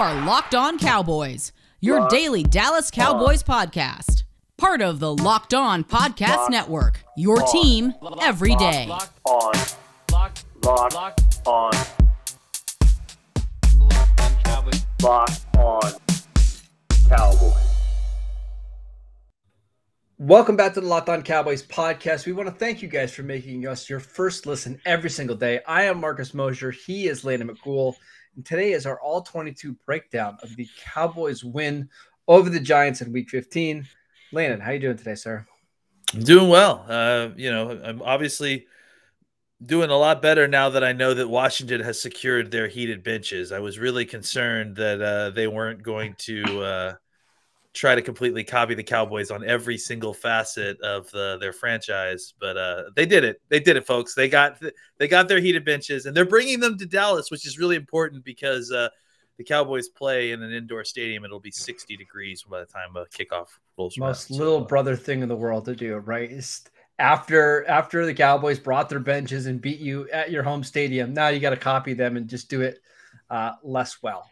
are Locked On Cowboys, your daily Dallas Cowboys podcast. Part of the Locked On Podcast Network, your team every day. Locked on Cowboys. Locked on Cowboys. Welcome back to the Locked On Cowboys podcast. We want to thank you guys for making us your first listen every single day. I am Mosher. He is Landon McCool. And today is our all-22 breakdown of the Cowboys win over the Giants in Week 15. Landon, how are you doing today, sir? I'm doing well. I'm obviously doing a lot better now that I know that Washington has secured their heated benches. I was really concerned that they weren't going to try to completely copy the Cowboys on every single facet of their franchise, but they did it. They did it, folks. They got their heated benches, and they're bringing them to Dallas, which is really important because the Cowboys play in an indoor stadium. It'll be 60 degrees by the time kickoff rolls around. Most little brother thing in the world to do, right? Is after the Cowboys brought their benches and beat you at your home stadium, now you got to copy them and just do it less well.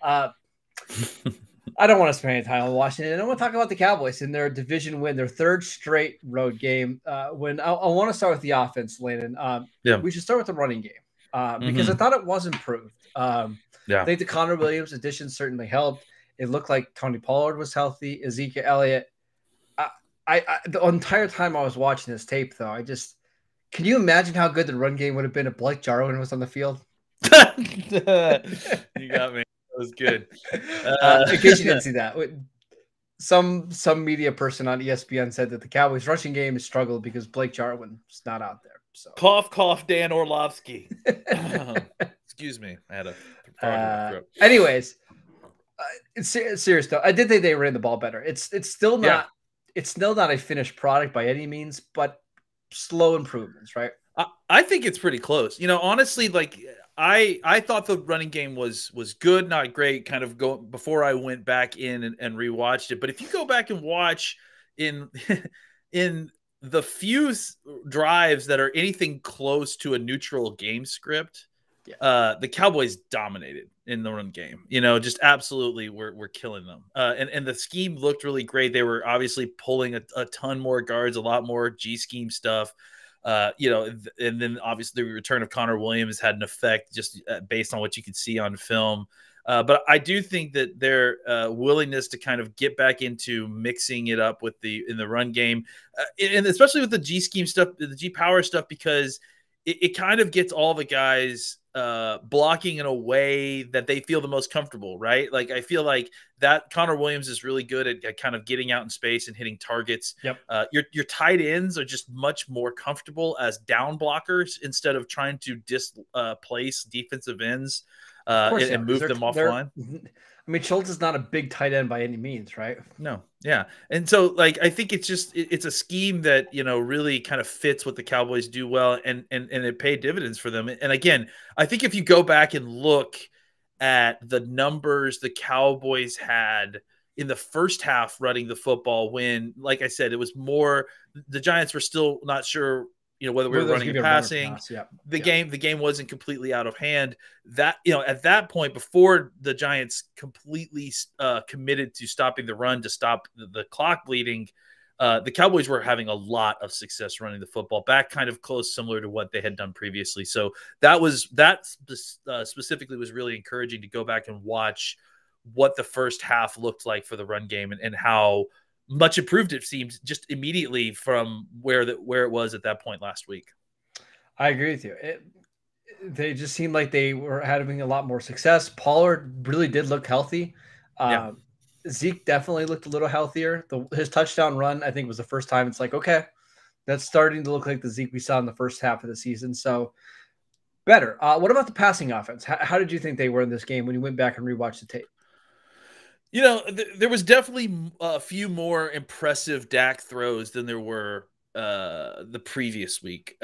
I don't want to spend any time on Washington. I want to talk about the Cowboys and their division win, their third straight road game. I want to start with the offense, Landon. We should start with the running game because I thought it was improved. I think the Connor Williams addition certainly helped. It looked like Tony Pollard was healthy, Ezekiel Elliott. The entire time I was watching this tape, though, can you imagine how good the run game would have been if Blake Jarwin was on the field? You got me. That was good. In case you didn't see that, some media person on ESPN said that the Cowboys' rushing game has struggled because Blake Jarwin's not out there. So cough, cough, Dan Orlovsky. Excuse me, I had a frog in my throat. Anyways, it's serious though. I did think they ran the ball better. It's still not a finished product by any means, but slow improvements, right? I think it's pretty close. Honestly, I thought the running game was good, not great, kind of before I went back in and rewatched it. But if you go back and watch in the few drives that are anything close to a neutral game script, the Cowboys dominated in the run game. Just absolutely we're killing them. And the scheme looked really great. They were obviously pulling a ton more guards, a lot more G scheme stuff. And then obviously the return of Connor Williams had an effect just based on what you could see on film. But I do think that their willingness to kind of get back into mixing it up in the run game, and especially with the G scheme stuff, the G power stuff, because it kind of gets all the guys blocking in a way that they feel the most comfortable, right? Like, I feel like that Connor Williams is really good at kind of getting out in space and hitting targets. Yep. Your tight ends are just much more comfortable as down blockers instead of trying to displace defensive ends and move them offline. I mean, Schultz is not a big tight end by any means, right? No. Yeah. And so, I think it's a scheme that, really kind of fits what the Cowboys do well, and it paid dividends for them. And again, I think if you go back and look at the numbers the Cowboys had in the first half running the football, when, like I said, it was more, the Giants were still not sure, whether we were running and passing. The game wasn't completely out of hand. That, at that point, before the Giants completely committed to stopping the run to stop the clock bleeding, the Cowboys were having a lot of success running the football back, kind of close, similar to what they had done previously. So that specifically was really encouraging to go back and watch what the first half looked like for the run game and how much improved it seems just immediately from where it was at that point last week. I agree with you. They just seemed like they were having a lot more success. Pollard really did look healthy. Zeke definitely looked a little healthier. His touchdown run, I think, was the first time it's like, okay, that's starting to look like the Zeke we saw in the first half of the season. So better. What about the passing offense? How did you think they were in this game when you went back and rewatched the tape? There was definitely a few more impressive Dak throws than there were the previous week.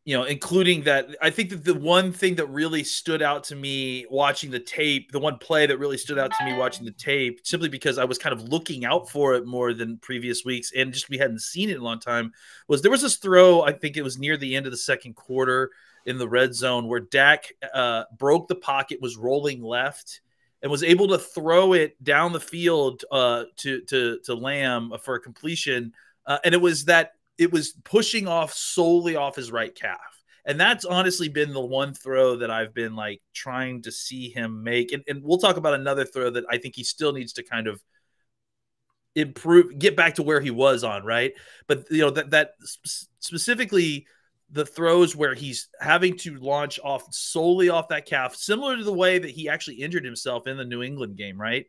Including that, I think that the one thing that really stood out to me watching the tape, the one play that really stood out to me watching the tape, simply because I was kind of looking out for it more than previous weeks, and just we hadn't seen it in a long time, was there was this throw, I think it was near the end of the second quarter in the red zone, where Dak broke the pocket, was rolling left, and was able to throw it down the field to Lamb for a completion. And it was pushing off solely off his right calf. And that's honestly been the one throw that I've been like trying to see him make. And we'll talk about another throw that I think he still needs to kind of improve, get back to where he was on, right? But that specifically the throws where he's having to launch off solely off that calf, similar to the way that he actually injured himself in the New England game, right?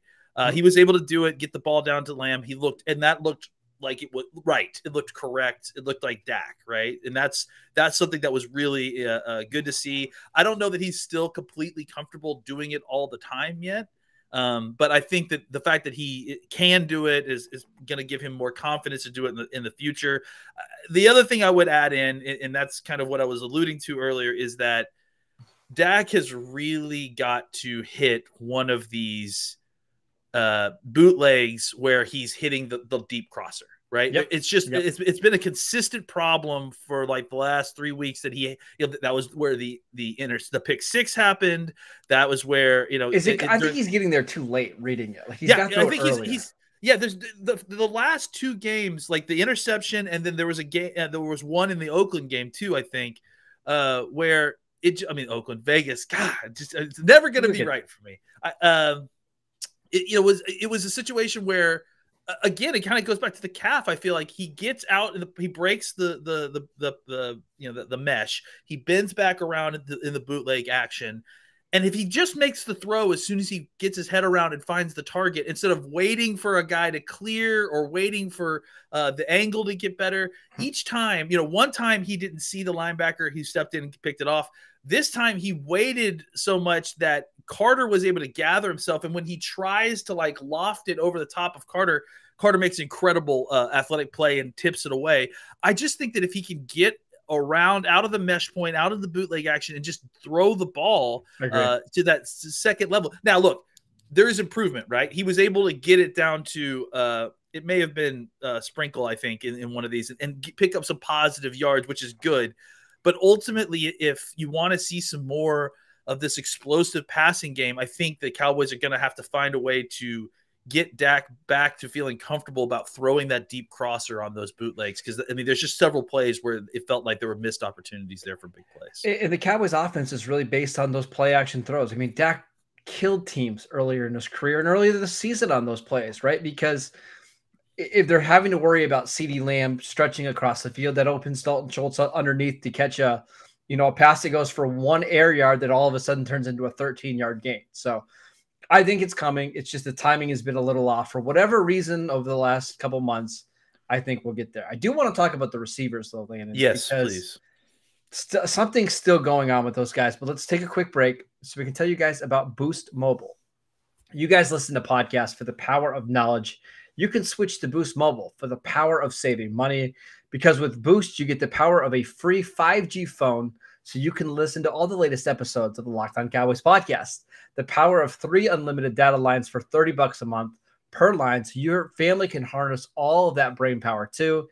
He was able to do it, get the ball down to Lamb. That looked like it was right. It looked correct. It looked like Dak, right? And that's something that was really good to see. I don't know that he's still completely comfortable doing it all the time yet. But I think that the fact that he can do it is going to give him more confidence to do it in the future. The other thing I would add in, and that's kind of what I was alluding to earlier, is that Dak has really got to hit one of these bootlegs where he's hitting the deep crosser, right? Yep. It's been a consistent problem for like the last 3 weeks that that was where the pick six happened. That was where, I think he's getting there too late reading it. Like he's got to he's there's the last two games, like the interception, and then there was a game, there was one in the Oakland game too, I think, where Oakland, Vegas, God, it's never going to be right for me. It was a situation where, again, it kind of goes back to the calf. I feel like he gets out and he breaks the mesh. He bends back around in the bootleg action. And if he just makes the throw as soon as he gets his head around and finds the target, instead of waiting for a guy to clear or waiting for the angle to get better, each time, one time he didn't see the linebacker, he stepped in and picked it off. This time he waited so much that Carter was able to gather himself. And when he tries to like loft it over the top of Carter makes an incredible athletic play and tips it away. I just think that if he can get around out of the mesh point, out of the bootleg action, and just throw the ball to that second level. Now, look, there is improvement, right? He was able to get it down to it may have been Sprinkle, I think, in one of these and pick up some positive yards, which is good. But ultimately, if you want to see some more of this explosive passing game, I think the Cowboys are going to have to find a way to get Dak back to feeling comfortable about throwing that deep crosser on those bootlegs. Because, there's just several plays where it felt like there were missed opportunities there for big plays. And the Cowboys offense is really based on those play action throws. Dak killed teams earlier in his career and earlier this season on those plays, right? Because if they're having to worry about CeeDee Lamb stretching across the field, that opens Dalton Schultz underneath to catch a pass that goes for 1 air yard that all of a sudden turns into a 13-yard gain. So I think it's coming. It's just the timing has been a little off for whatever reason over the last couple months. I think we'll get there. I do want to talk about the receivers, though, Landon. Yes, please. Something's still going on with those guys, but let's take a quick break so we can tell you guys about Boost Mobile. You guys listen to podcasts for the power of knowledge. You can switch to Boost Mobile for the power of saving money, because with Boost, you get the power of a free 5G phone so you can listen to all the latest episodes of the Locked On Cowboys podcast. The power of 3 unlimited data lines for $30 a month per line so your family can harness all of that brain power too.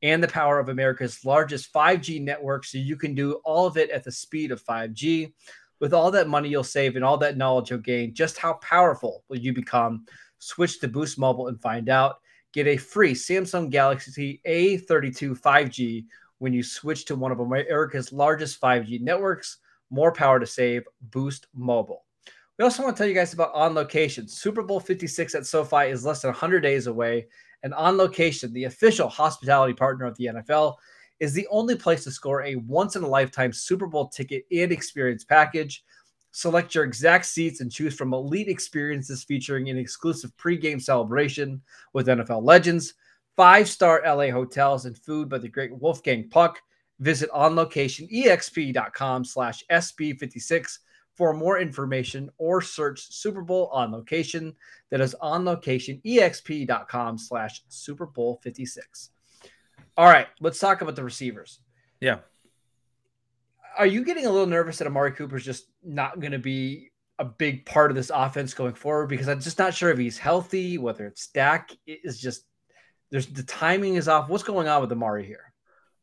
And the power of America's largest 5G network so you can do all of it at the speed of 5G. With all that money you'll save and all that knowledge you'll gain, just how powerful will you become? Switch to Boost Mobile and find out. Get a free Samsung Galaxy A32 5G when you switch to one of America's largest 5G networks. More power to save. Boost Mobile. We also want to tell you guys about On Location. Super Bowl 56 at SoFi is less than 100 days away. And On Location, the official hospitality partner of the NFL, is the only place to score a once-in-a-lifetime Super Bowl ticket and experience package. Select your exact seats and choose from elite experiences featuring an exclusive pregame celebration with NFL legends, 5-star LA hotels, and food by the great Wolfgang Puck. Visit onlocationexp.com/SB56 for more information or search Super Bowl On Location. That is onlocationexp.com/Super Bowl 56. All right, let's talk about the receivers. Yeah. Are you getting a little nervous that Amari Cooper's just not going to be a big part of this offense going forward? Because I'm just not sure if he's healthy, whether it's Dak. Is just the timing is off. What's going on with Amari here?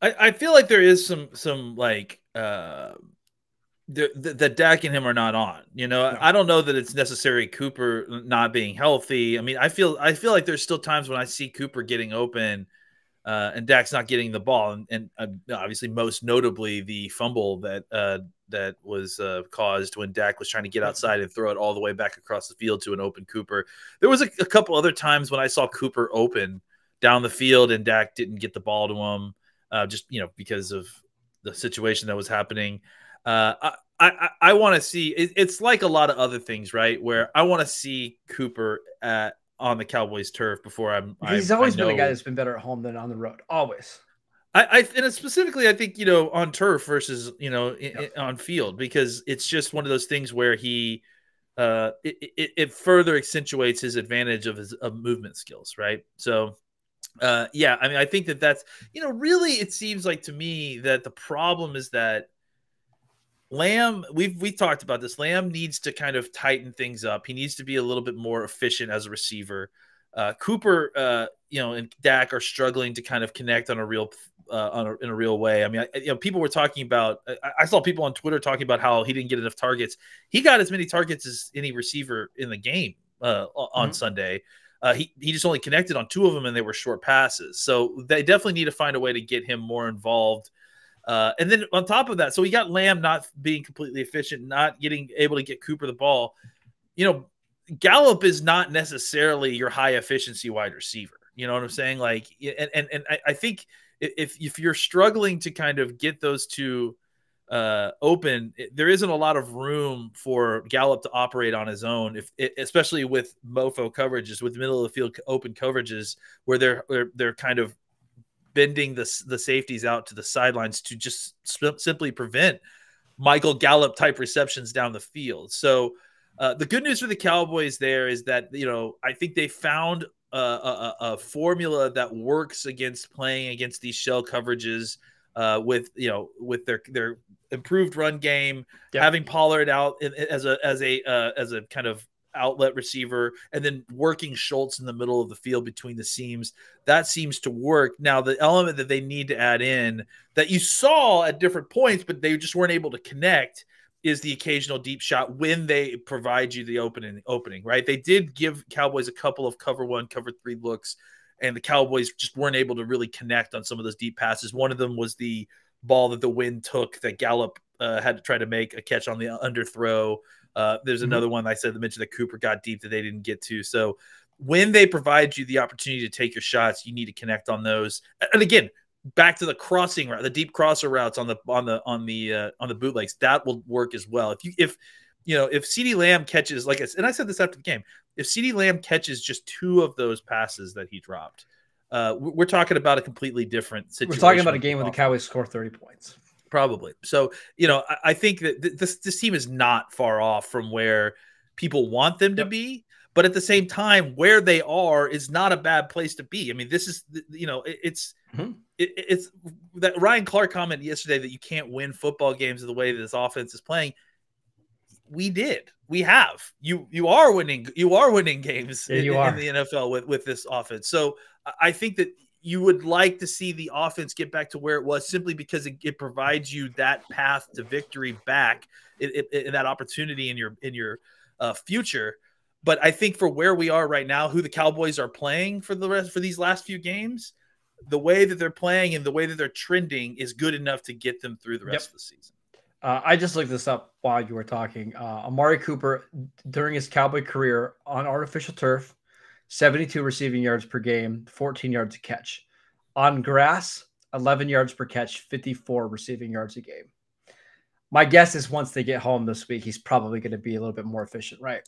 I feel like there is some like the Dak and him are not on. No. I don't know that it's necessary Cooper not being healthy. I mean, I feel like there's still times when I see Cooper getting open and Dak's not getting the ball, and obviously most notably the fumble that was caused when Dak was trying to get outside and throw it all the way back across the field to an open Cooper. There was a couple other times when I saw Cooper open down the field and Dak didn't get the ball to him, just because of the situation that was happening. I want to see it's like a lot of other things, right? Where I want to see Cooper on the Cowboys turf before He's always been a guy that's been better at home than on the road. Always. And specifically, I think, on turf versus, on field, because it's just one of those things where he, it further accentuates his advantage of movement skills. Right. So, yeah, I mean, I think that's, really, it seems like to me that the problem is that Lamb, we've talked about this. Lamb needs to kind of tighten things up. He needs to be a little bit more efficient as a receiver. Cooper, and Dak are struggling to kind of connect on a real, in a real way. I mean, people were talking about. I saw people on Twitter talking about how he didn't get enough targets. He got as many targets as any receiver in the game on Sunday. He just only connected on 2 of them, and they were short passes. So they definitely need to find a way to get him more involved. And then on top of that, so we got Lamb not being completely efficient, not able to get Cooper the ball. Gallup is not necessarily your high efficiency wide receiver. You know what I'm saying? Like, and I think if you're struggling to kind of get those two open, there isn't a lot of room for Gallup to operate on his own, especially with mofo coverages, with middle of the field open coverages where they're kind of bending the safeties out to the sidelines to just simply prevent Michael Gallup type receptions down the field. So the good news for the Cowboys there is that, I think they found a formula that works against playing against these shell coverages with their improved run game, having Pollard out as a kind of outlet receiver, and then working Schultz in the middle of the field between the seams. That seems to work. Now, the element that they need to add in that you saw at different points, but they just weren't able to connect, is the occasional deep shot when they provide you the opening, right? They did give Cowboys a couple of cover 1, cover 3 looks, and the Cowboys just weren't able to really connect on some of those deep passes. One of them was the ball that the wind took that Gallup had to try to make a catch on the underthrow. There's another one I mentioned that Cooper got deep that they didn't get to. So when they provide you the opportunity to take your shots, you need to connect on those. And again, back to the crossing route, the deep crosser routes on the bootlegs, that will work as well. If CeeDee Lamb catches, and I said this after the game, if CeeDee Lamb catches just 2 of those passes that he dropped, we're talking about a completely different situation. We're talking about a game where the Cowboys score 30 points. Probably. So, I think that this team is not far off from where people want them to be, but at the same time, where they are is not a bad place to be. I mean, this is, it's that Ryan Clark comment yesterday that you can't win football games the way that this offense is playing. We have. You are winning games in the NFL with this offense. So I think that you would like to see the offense get back to where it was, simply because it provides you that path to victory back, in that opportunity in your future. But I think for where we are right now, who the Cowboys are playing for these last few games, the way that they're playing and the way that they're trending is good enough to get them through the rest of the season. I just looked this up while you were talking. Amari Cooper, during his Cowboy career on artificial turf, 72 receiving yards per game, 14 yards a catch. On grass, 11 yards per catch, 54 receiving yards a game. My guess is once they get home this week, he's probably going to be a little bit more efficient, right?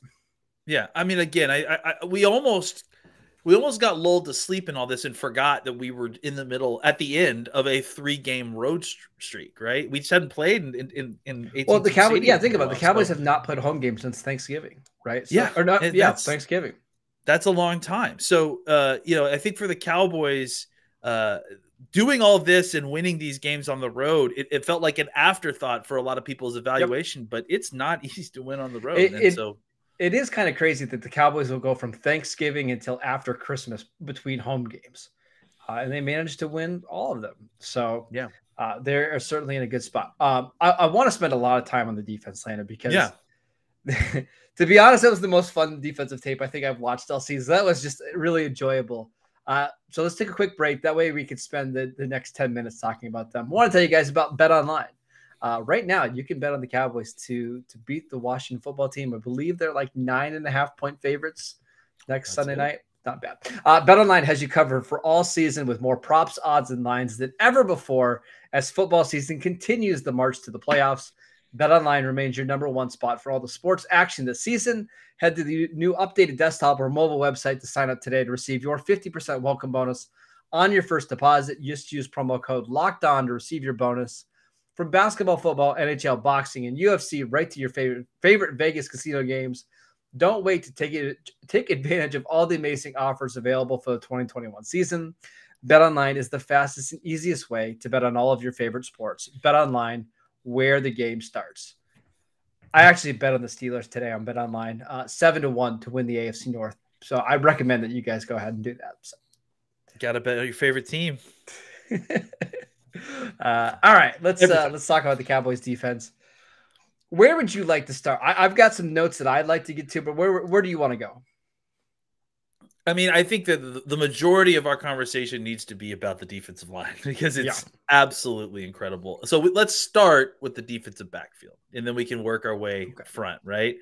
Yeah. I mean, again, we almost got lulled to sleep in all this and forgot that we were in the middle at the end of a 3-game road streak, right? We just hadn't played in 18. Well, the Cowboys, think about it. The Cowboys have not played a home game since Thanksgiving, right? So, Thanksgiving. That's a long time. So, I think for the Cowboys, doing all this and winning these games on the road, it felt like an afterthought for a lot of people's evaluation, but it's not easy to win on the road. It is kind of crazy that the Cowboys will go from Thanksgiving until after Christmas between home games, and they managed to win all of them. So, They're certainly in a good spot. I want to spend a lot of time on the defense, Landon, because to be honest, that was the most fun defensive tape I think I've watched all season. That was just really enjoyable. So let's take a quick break. That way we could spend the next 10 minutes talking about them. I want to tell you guys about Bet Online. Right now, you can bet on the Cowboys to beat the Washington football team. I believe they're like 9.5-point favorites next Sunday night. Not bad. Bet Online has you covered for all season with more props, odds, and lines than ever before as football season continues the march to the playoffs. Bet Online remains your number one spot for all the sports action this season. Head to the new updated desktop or mobile website to sign up today to receive your 50% welcome bonus on your first deposit. Just use promo code LOCKEDON to receive your bonus. From basketball, football, NHL, boxing, and UFC, right to your favorite Vegas casino games. Don't wait to take advantage of all the amazing offers available for the 2021 season. BetOnline is the fastest and easiest way to bet on all of your favorite sports. BetOnline, where the game starts. I actually bet on the Steelers today on BetOnline, 7-1 to win the AFC North. So I recommend that you guys go ahead and do that. So. Got to bet on your favorite team. All right, let's talk about the Cowboys defense. Where would you like to start? I've got some notes that I'd like to get to, but where do you want to go? I mean, I think that the majority of our conversation needs to be about the defensive line because it's absolutely incredible. So let's start with the defensive backfield, and then we can work our way front, right?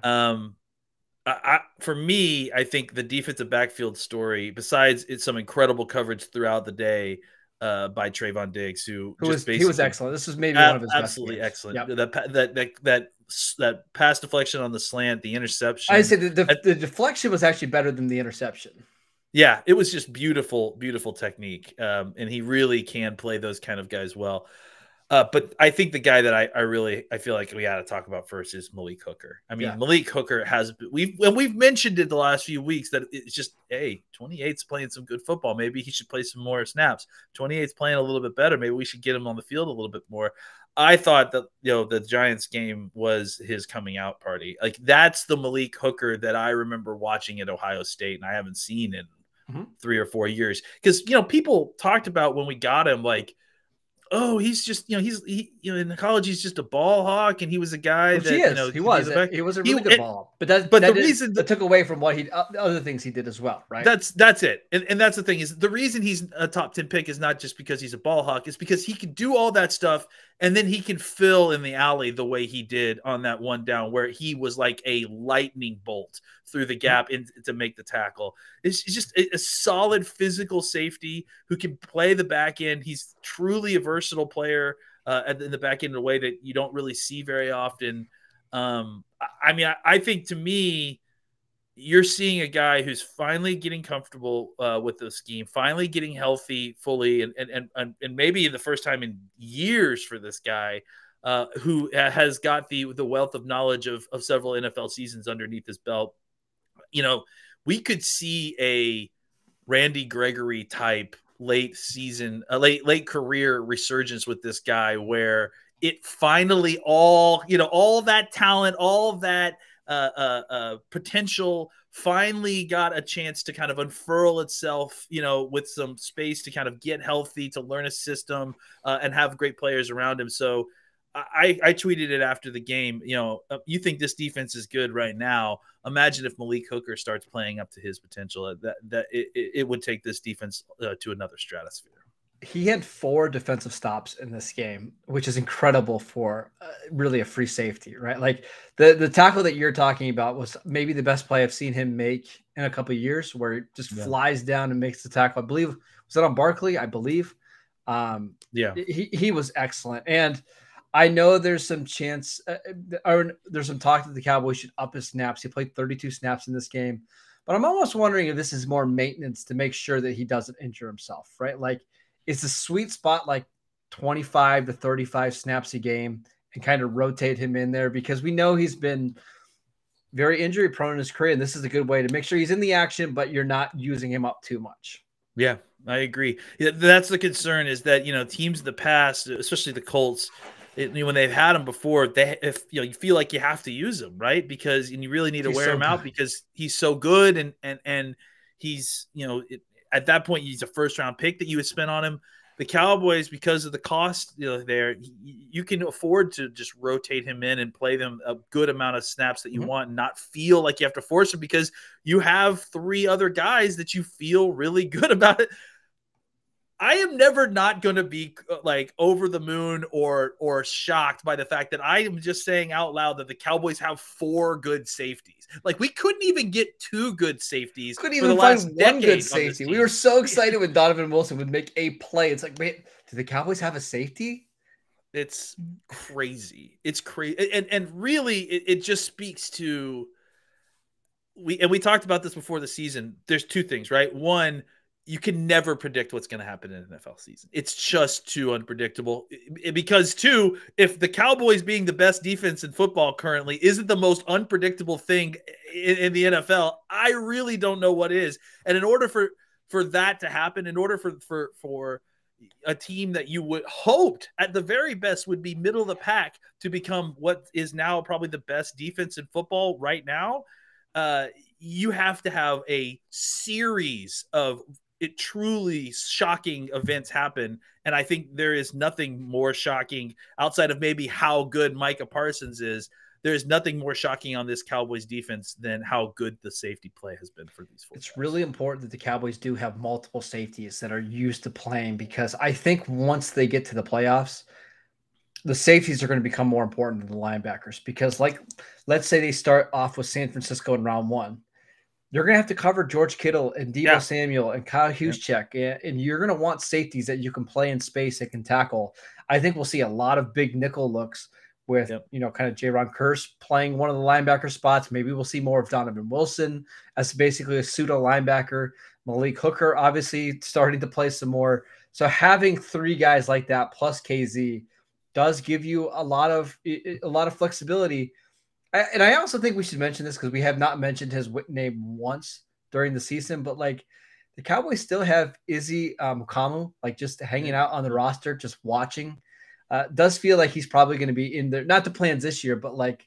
For me, I think the defensive backfield story, besides some incredible coverage throughout the day, by Trayvon Diggs, who was excellent. This was maybe one of his absolutely best excellent. Yep. That pass deflection on the slant, the interception. I say the deflection was actually better than the interception. Yeah, it was just beautiful technique, and he really can play those kind of guys well. But I think the guy that I feel like we got to talk about first is Malik Hooker. I mean, Malik Hooker we've mentioned it the last few weeks that it's just, hey, 28's playing some good football. Maybe he should play some more snaps. 28's playing a little bit better. Maybe we should get him on the field a little bit more. I thought that, the Giants game was his coming out party. Like, that's the Malik Hooker that I remember watching at Ohio State, and I haven't seen in 3 or 4 years. Because, people talked about when we got him, like, oh, he's just, in college, he's just a ball hawk. And he was a guy that, he was a really good ball, but the reason that took away from what other things he did as well. Right. That's it. And that's the thing is the reason he's a top 10 pick is not just because he's a ball hawk. It's because he can do all that stuff. And then he can fill in the alley the way he did on that one down where he was like a lightning bolt through the gap to make the tackle. It's just a solid physical safety who can play the back end. He's truly a versatile player in the back end in a way that you don't really see very often. I think to me, you're seeing a guy who's finally getting comfortable with the scheme, finally getting healthy fully, and maybe the first time in years for this guy who has got the wealth of knowledge of several NFL seasons underneath his belt. We could see a Randy Gregory type late career resurgence with this guy where it finally all that talent, all of that potential finally got a chance to kind of unfurl itself, with some space to kind of get healthy, to learn a system and have great players around him. So I tweeted it after the game. You think this defense is good right now. Imagine if Malik Hooker starts playing up to his potential, that it would take this defense to another stratosphere. He had 4 defensive stops in this game, which is incredible for really a free safety, right? Like the tackle that you're talking about was maybe the best play I've seen him make in a couple of years, where he just flies down and makes the tackle. I believe, was that on Barkley? I believe. He was excellent. And I know there's some chance, or there's some talk that the Cowboys should up his snaps. He played 32 snaps in this game, but I'm almost wondering if this is more maintenance to make sure that he doesn't injure himself, right? Like, it's a sweet spot, like 25 to 35 snaps a game, and kind of rotate him in there, because we know he's been very injury prone in his career. And this is a good way to make sure he's in the action, but you're not using him up too much. Yeah, I agree. That's the concern, is that, teams in the past, especially the Colts, when they've had him before, you feel like you have to use him, right? Because you really need to wear him out because he's so good, and he's, at that point, he's a first-round pick that you would spend on him. the Cowboys, because of the cost there, you can afford to just rotate him in and play them a good amount of snaps that you want and not feel like you have to force him because you have 3 other guys that you feel really good about it. I am never not going to be like over the moon or shocked by the fact that I am just saying out loud that the Cowboys have 4 good safeties. Like we couldn't even get 2 good safeties. Couldn't even find one good safety. We were so excited when Donovan Wilson would make a play. It's like, wait, do the Cowboys have a safety? It's crazy. It's crazy. And really it just speaks to we talked about this before the season. There's 2 things, right? One, you can never predict what's going to happen in an NFL season. It's just too unpredictable. Because, 2, if the Cowboys being the best defense in football currently isn't the most unpredictable thing in the NFL, I really don't know what is. And in order for that to happen, in order for a team that you would hoped at the very best would be middle of the pack to become what is now probably the best defense in football right now, you have to have a series of truly shocking events happen. And I think there is nothing more shocking outside of maybe how good Micah Parsons is. There is nothing more shocking on this Cowboys defense than how good the safety play has been for these 4 It's guys. really important that the Cowboys do have multiple safeties that are used to playing, because I think once they get to the playoffs, the safeties are going to become more important than the linebackers, because like, let's say they start off with San Francisco in round 1. You're going to have to cover George Kittle and Deebo Samuel and Kyle Juszczyk, and you're going to want safeties that you can play in space and can tackle. I think we'll see a lot of big nickel looks with, kind of Jaron Kearse playing one of the linebacker spots. Maybe we'll see more of Donovan Wilson as basically a pseudo linebacker. Malik Hooker, obviously, starting to play some more. So having 3 guys like that plus KZ does give you a lot of flexibility. And I also think we should mention this because we have not mentioned his name once during the season, but like the Cowboys still have Izzy Mukamu, like just hanging out on the roster, just watching. Does feel like he's probably going to be in there, not the plans this year, but like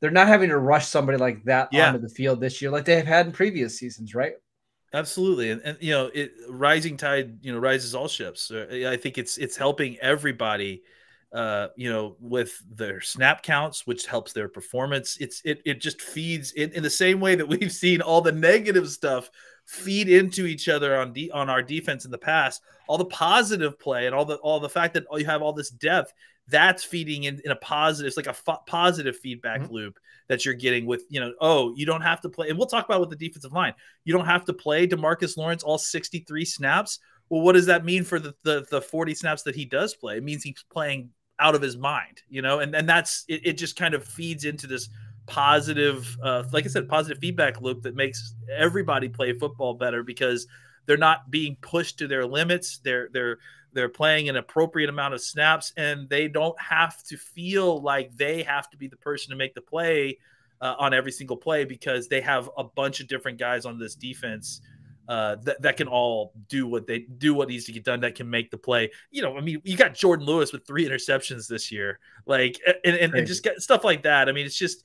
they're not having to rush somebody like that onto the field this year like they have had in previous seasons, right? Absolutely. And rising tide, rises all ships. I think it's helping everybody. With their snap counts, which helps their performance. It just feeds in the same way that we've seen all the negative stuff feed into each other on our defense in the past. All the positive play and all the fact that you have all this depth, that's feeding in a positive. It's like a positive feedback loop that you're getting with, you don't have to play. And we'll talk about with the defensive line. You don't have to play DeMarcus Lawrence all 63 snaps. Well, what does that mean for the 40 snaps that he does play? It means he's playing out of his mind, and that's it just kind of feeds into this positive, like I said, positive feedback loop that makes everybody play football better because they're not being pushed to their limits. They're playing an appropriate amount of snaps, and they don't have to feel like they have to be the person to make the play on every single play because they have a bunch of different guys on this defense that can all do what needs to get done, that can make the play. You got Jordan Lewis with 3 interceptions this year, like, and just get stuff like that. I mean, it's just,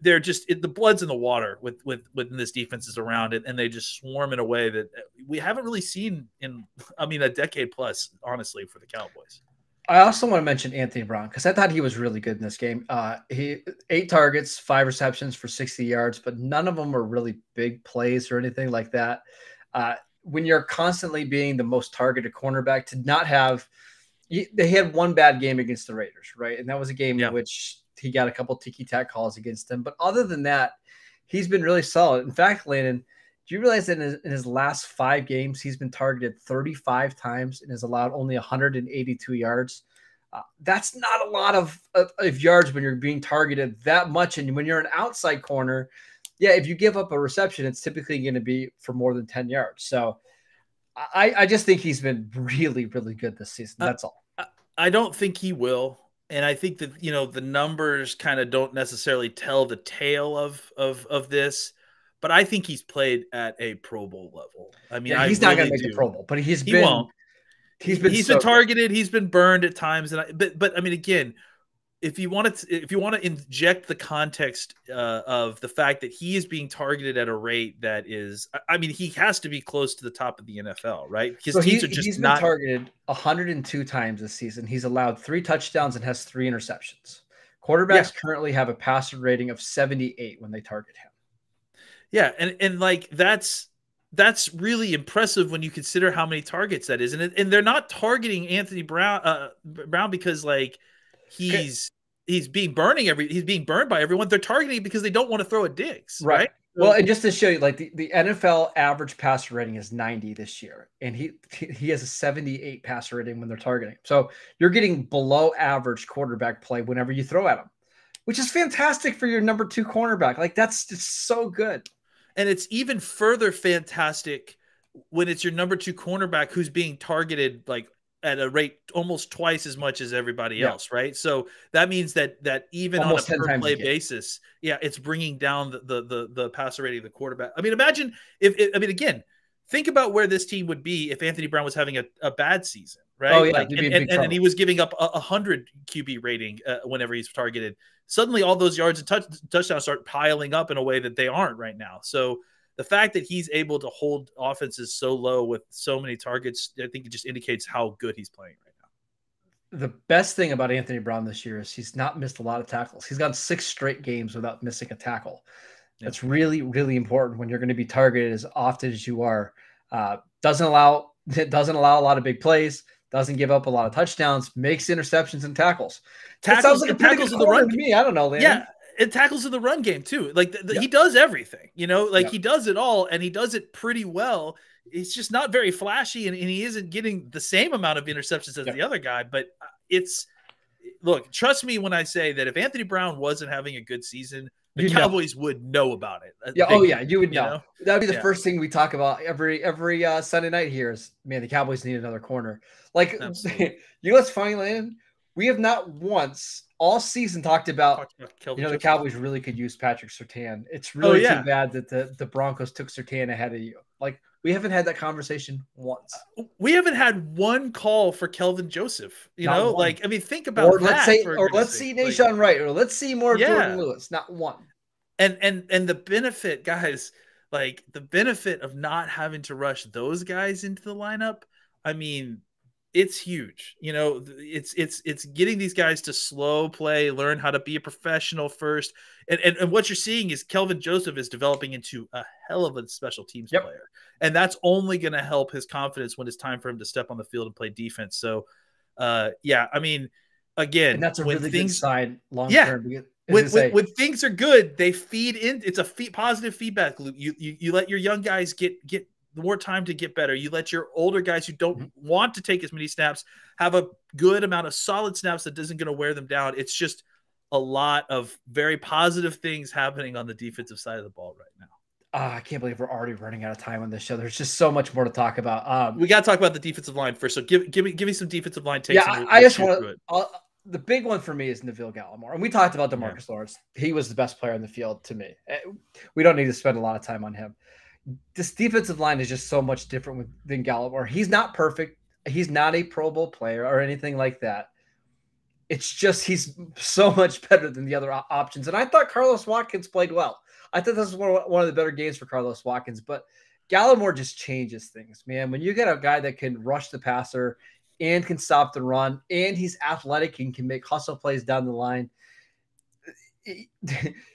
they're just, the blood's in the water with this defense is around it, and they just swarm in a way that we haven't really seen in, a decade plus, honestly, for the Cowboys. I also want to mention Anthony Brown because I thought he was really good in this game. He 8 targets, 5 receptions for 60 yards, but none of them were really big plays or anything like that. When you're constantly being the most targeted cornerback, to not have – they had one bad game against the Raiders, right? And that was a game in which he got a couple ticky-tack calls against them. But other than that, he's been really solid. In fact, Landon, do you realize that in his last 5 games, he's been targeted 35 times and has allowed only 182 yards? That's not a lot of yards when you're being targeted that much. And when you're an outside corner, if you give up a reception, it's typically going to be for more than 10 yards. So I just think he's been really, really good this season. That's all. I don't think he will. And I think that, the numbers kind of don't necessarily tell the tale of this. But I think he's played at a Pro Bowl level. He's not going to make the Pro Bowl, but he won't. He's been targeted. He's been burned at times. But again, if you want to inject the context of the fact that he is being targeted at a rate that is, I mean, he has to be close to the top of the NFL, right? Because so teams are just he's not been targeted 102 times this season. He's allowed 3 touchdowns and has 3 interceptions. Quarterbacks currently have a passer rating of 78 when they target him. Yeah, and like that's really impressive when you consider how many targets that is, and they're not targeting Anthony Brown because like he's being burned by everyone. They're targeting because they don't want to throw at Diggs, right? Well, and just to show you, like the NFL average passer rating is 90 this year, and he has a 78 passer rating when they're targeting. So you're getting below average quarterback play whenever you throw at him, which is fantastic for your number 2 cornerback. Like that's just so good. And it's even further fantastic when it's your number 2 cornerback who's being targeted like at a rate almost twice as much as everybody else, right? So that means that even almost on a per play basis, it's bringing down the passer rating of the quarterback. I mean, imagine again, think about where this team would be if Anthony Brown was having a bad season, right? Oh, yeah, like, and he was giving up 100 QB rating whenever he's targeted. Suddenly all those yards and touchdowns start piling up in a way that they aren't right now. So the fact that he's able to hold offenses so low with so many targets, I think it just indicates how good he's playing right now. The best thing about Anthony Brown this year is he's not missed a lot of tackles. He's gone 6 straight games without missing a tackle. That's really, really important when you're going to be targeted as often as you are. Doesn't allow a lot of big plays, doesn't give up a lot of touchdowns, makes interceptions and tackles. That sounds like a tackles in the run to me. I don't know, Landon. Yeah, it tackles in the run game too. Like he does everything, you know, like he does it all, and he does it pretty well. It's just not very flashy, and he isn't getting the same amount of interceptions as the other guy. But look, trust me when I say that if Anthony Brown wasn't having a good season, the Cowboys would know about it. You would know. That'd be the first thing we talk about every Sunday night here is, man, the Cowboys need another corner. Like, let's find Landon. We have not once all season talked about the Cowboys really could use Patrick Surtain. It's really too bad that the Broncos took Surtain ahead of you. Like, we haven't had that conversation once. We haven't had one call for Kelvin Joseph. Like, I mean, think about that. Let's see Nahshon Wright, or let's see more Jordan Lewis. Not one. And the benefit, guys, like the benefit of not having to rush those guys into the lineup, I mean, it's huge. It's getting these guys to slow play, learn how to be a professional first. And what you're seeing is Kelvin Joseph is developing into a hell of a special teams player. And that's only going to help his confidence when it's time for him to step on the field and play defense. So, I mean, again, and that's a really good sign long term. When things are good, they feed in. It's a positive feedback loop. You let your young guys get more time to get better. You let your older guys who don't want to take as many snaps have a good amount of solid snaps that isn't going to wear them down. It's just a lot of very positive things happening on the defensive side of the ball right now. I can't believe we're already running out of time on this show. There's just so much more to talk about. We got to talk about the defensive line first. So give me some defensive line takes. I just want to. The big one for me is Neville Gallimore. And we talked about DeMarcus Lawrence. He was the best player on the field to me. We don't need to spend a lot of time on him. This defensive line is just so much different than Gallimore. He's not perfect. He's not a Pro Bowl player or anything like that. It's just he's so much better than the other options. And I thought Carlos Watkins played well. I thought this was one of the better games for Carlos Watkins. But Gallimore just changes things, man. When you get a guy that can rush the passer and can stop the run, and he's athletic and can make hustle plays down the line.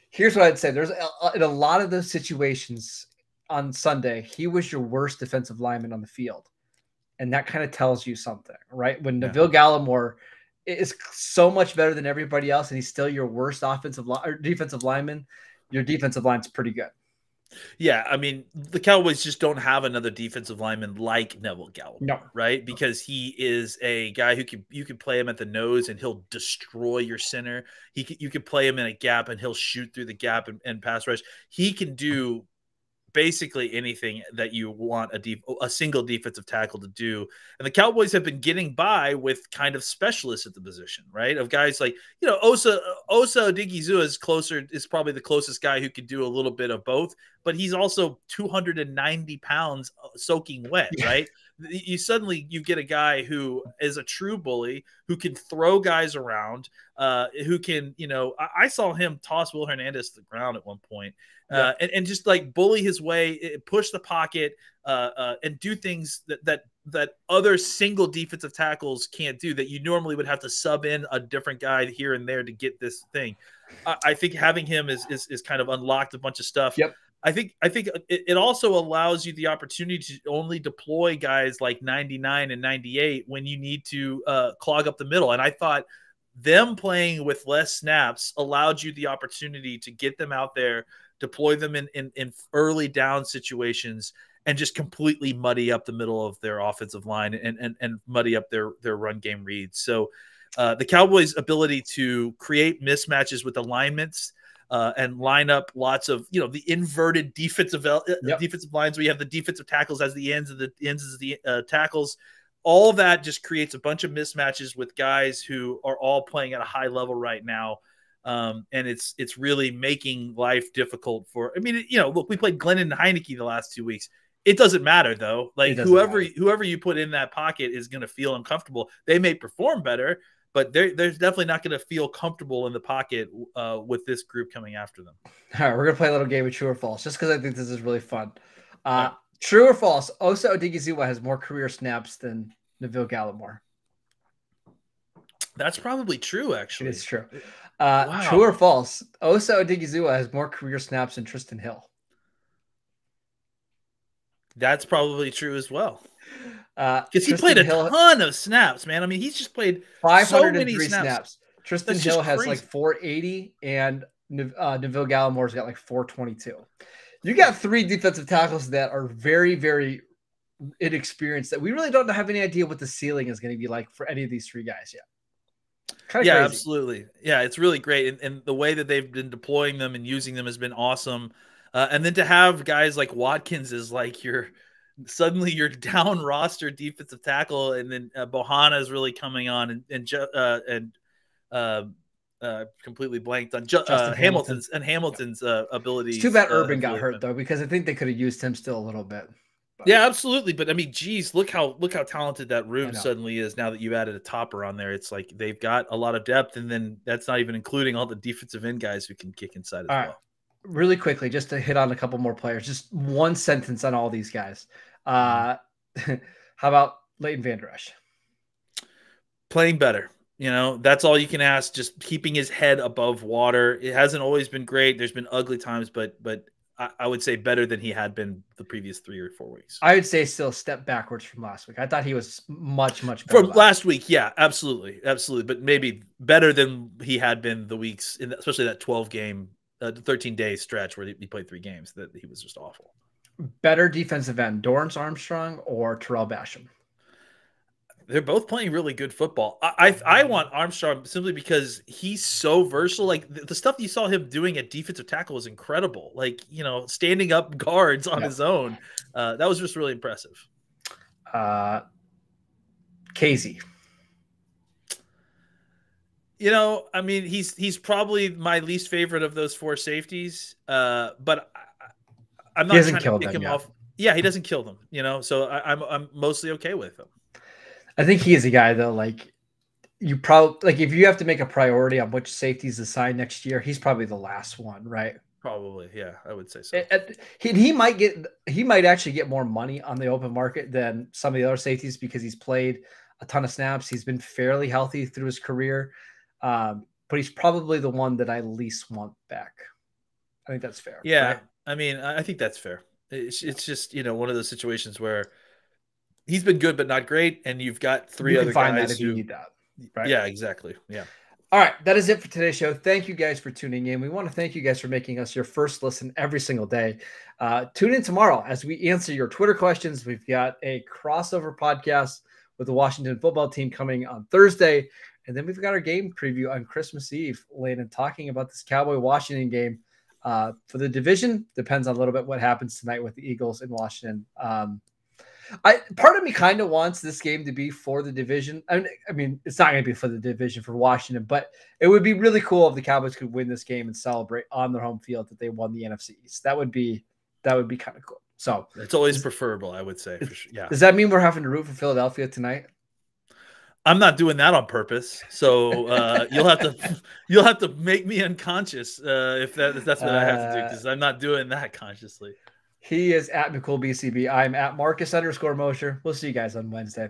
Here's what I'd say. There's in a lot of those situations on Sunday, he was your worst defensive lineman on the field. And that kind of tells you something, right? When Neville Gallimore is so much better than everybody else and he's still your worst defensive lineman, your defensive line's pretty good. Yeah, I mean, the Cowboys just don't have another defensive lineman like Neville Gallimore, right? Because he is a guy who you can play him at the nose and he'll destroy your center. You can play him in a gap and he'll shoot through the gap and pass rush. He can do basically anything that you want a single defensive tackle to do. And the Cowboys have been getting by with kind of specialists at the position, right? Of guys like, Osa Odighizuwa is probably the closest guy who could do a little bit of both, but he's also 290 pounds soaking wet, right? you get a guy who is a true bully, who can throw guys around, who can, I saw him toss Will Hernandez to the ground at one point, and just like bully his way, push the pocket, and do things that other single defensive tackles can't do, that you normally would have to sub in a different guy here and there to get this thing. I think having him is kind of unlocked a bunch of stuff. Yep. I think it also allows you the opportunity to only deploy guys like 99 and 98 when you need to clog up the middle. And I thought them playing with less snaps allowed you the opportunity to get them out there, deploy them in early down situations, and just completely muddy up the middle of their offensive line and muddy up their run game reads. So the Cowboys' ability to create mismatches with alignments and line up lots of, the inverted defensive lines where you have the defensive tackles as the ends, and the ends as the tackles. All of that just creates a bunch of mismatches with guys who are all playing at a high level right now. And it's really making life difficult for, look, we played Glennon and Heineke the last 2 weeks. It doesn't matter though. Like whoever you put in that pocket is going to feel uncomfortable. They may perform better, but they're definitely not going to feel comfortable in the pocket with this group coming after them. All right, we're going to play a little game of true or false, just because I think this is really fun. True or false, Osa Odigizua has more career snaps than Neville Gallimore. That's probably true, actually. It's true. Wow. True or false, Osa Odigizua has more career snaps than Tristan Hill. That's probably true as well. Because he played a Hill, ton of snaps, man. I mean, he's just played 503 so many snaps. Tristan Hill has like 480, and Neville Gallimore's got like 422. You got three defensive tackles that are very, very inexperienced, that we really don't have any idea what the ceiling is going to be like for any of these three guys yet. Kind of crazy. Absolutely. Yeah, it's really great. And the way that they've been deploying them and using them has been awesome. And then to have guys like Watkins is like suddenly your down roster defensive tackle, and then Bohanna is really coming on, and completely blanked on Hamilton's ability. It's too bad Urban got hurt though, because I think they could have used him still a little bit. But. Yeah, absolutely. But I mean, geez, look how talented that room suddenly is now that you've added a topper on there. It's like they've got a lot of depth, and then that's not even including all the defensive end guys who can kick inside as well. Right. Really quickly, just to hit on a couple more players, just one sentence on all these guys. How about Leighton Vander Esch? Playing better. That's all you can ask. Just keeping his head above water. It hasn't always been great. There's been ugly times, but I would say better than he had been the previous 3 or 4 weeks. I would say still a step backwards from last week. I thought he was much better from last week. Yeah, absolutely, but maybe better than he had been the weeks, especially that 12-game. 13-day stretch where he played 3 games, that he was just awful. Better defensive end, Dorrance Armstrong or Terrell Basham? They're both playing really good football. I want Armstrong simply because he's so versatile. Like the stuff you saw him doing at defensive tackle was incredible. Like, standing up guards on his own. That was just really impressive. Casey. I mean, he's probably my least favorite of those 4 safeties. But I'm not trying to pick him off. Yeah, he doesn't kill them. So I'm mostly okay with him. I think he is a guy though. Like you probably if you have to make a priority on which safeties to sign next year, he's probably the last one, right? Probably, yeah, I would say so. He might actually get more money on the open market than some of the other safeties because he's played a ton of snaps. He's been fairly healthy through his career. But he's probably the one that I least want back. I think that's fair. Yeah. Right? I mean, I think that's fair. It's just, one of those situations where he's been good, but not great. And you've got 3 other guys who need that. Right? Yeah, exactly. Yeah. All right. That is it for today's show. Thank you guys for tuning in. We want to thank you guys for making us your first listen every single day. Tune in tomorrow as we answer your Twitter questions. We've got a crossover podcast with the Washington football team coming on Thursday. And then we've got our game preview on Christmas Eve, Landon, talking about this Cowboy-Washington game for the division. Depends on a little bit what happens tonight with the Eagles in Washington. Part of me kind of wants this game to be for the division. I mean, it's not going to be for the division for Washington, but it would be really cool if the Cowboys could win this game and celebrate on their home field that they won the NFC East. That would be kind of cool. So it's always preferable, I would say. For sure. Yeah. Does that mean we're having to root for Philadelphia tonight? I'm not doing that on purpose. So you'll have to make me unconscious if that's what I have to do, because I'm not doing that consciously. He is at McCool BCB. I'm at Marcus _Mosher. We'll see you guys on Wednesday.